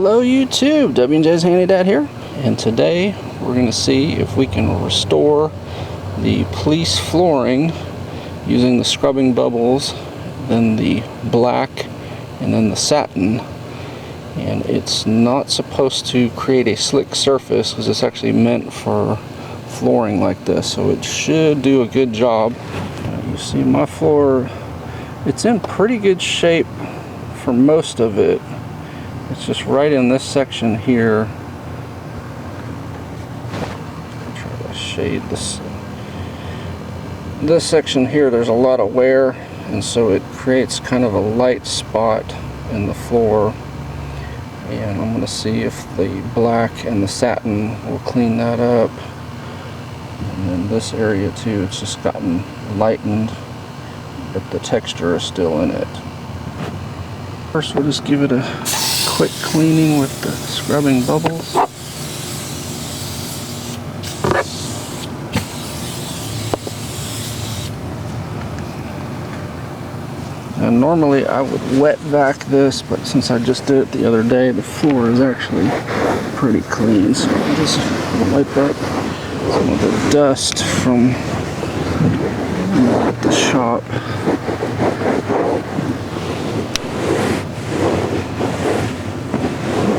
Hello YouTube, W&J's Handy Dad here, and today we're going to see if we can restore the police flooring using the scrubbing bubbles, then the black, and then the satin. And it's not supposed to create a slick surface because it's actually meant for flooring like this, so it should do a good job. You see my floor, it's in pretty good shape for most of it. It's just right in this section here. I'll try to shade this. This section here, there's a lot of wear, and so it creates kind of a light spot in the floor. And I'm going to see if the black and the satin will clean that up. And then this area too, it's just gotten lightened, but the texture is still in it. First, we'll just give it a quick cleaning with the scrubbing bubbles. And normally I would wet vac this, but since I just did it the other day, the floor is actually pretty clean. So I'll just wipe up some of the dust from the shop.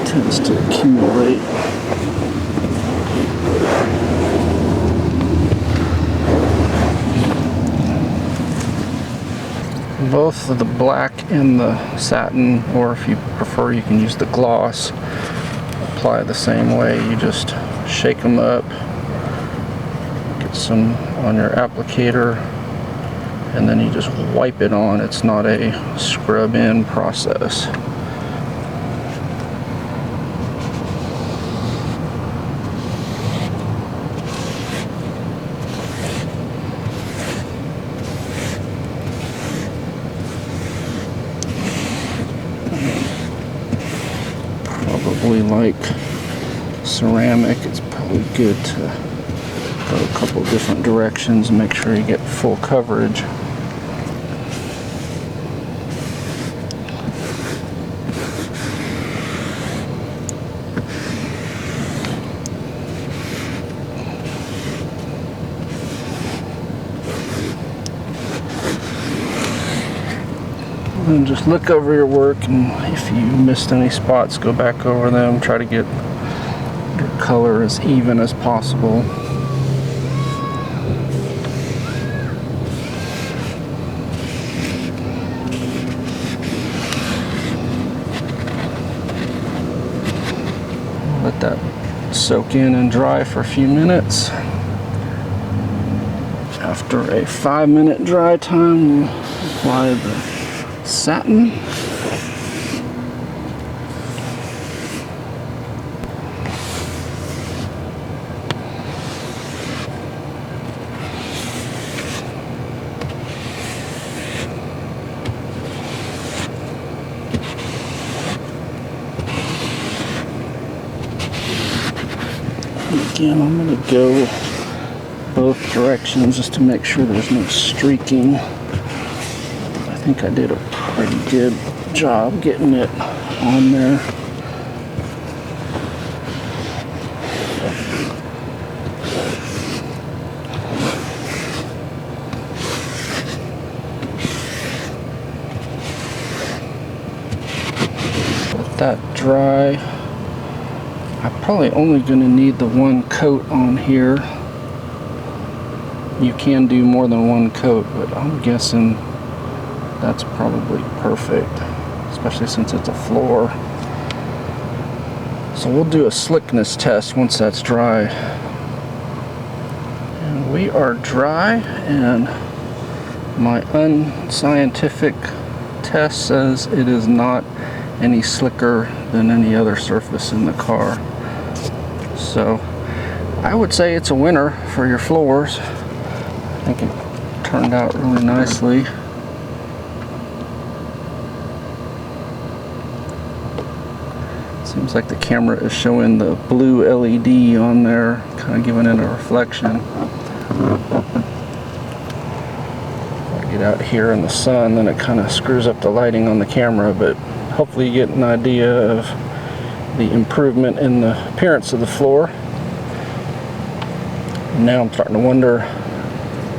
Tends to accumulate. Both the black and the satin, or if you prefer, you can use the gloss, apply the same way. You just shake them up, get some on your applicator, and then you just wipe it on. It's not a scrub in process. Probably like ceramic, it's probably good to go a couple different directions and make sure you get full coverage. And just look over your work, and if you missed any spots, go back over them. Try to get your color as even as possible. Let that soak in and dry for a few minutes. After a 5-minute dry time, we'll apply the satin. Again, I'm going to go both directions just to make sure there's no streaking. I think I did a pretty good job getting it on there. Let that dry. I'm probably only going to need the one coat on here. You can do more than one coat, but I'm guessing that's probably perfect, especially since it's a floor. So we'll do a slickness test once that's dry. And we are dry, and my unscientific test says it is not any slicker than any other surface in the car. So I would say it's a winner for your floors. I think it turned out really nicely. Seems like the camera is showing the blue LED on there, kind of giving it a reflection. If I get out here in the sun, then it kind of screws up the lighting on the camera, but hopefully you get an idea of the improvement in the appearance of the floor. Now I'm starting to wonder,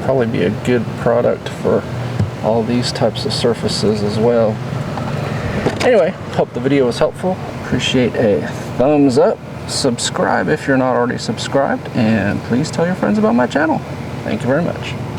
probably be a good product for all these types of surfaces as well. Anyway, hope the video was helpful. Appreciate a thumbs up. Subscribe if you're not already subscribed, and please tell your friends about my channel. Thank you very much.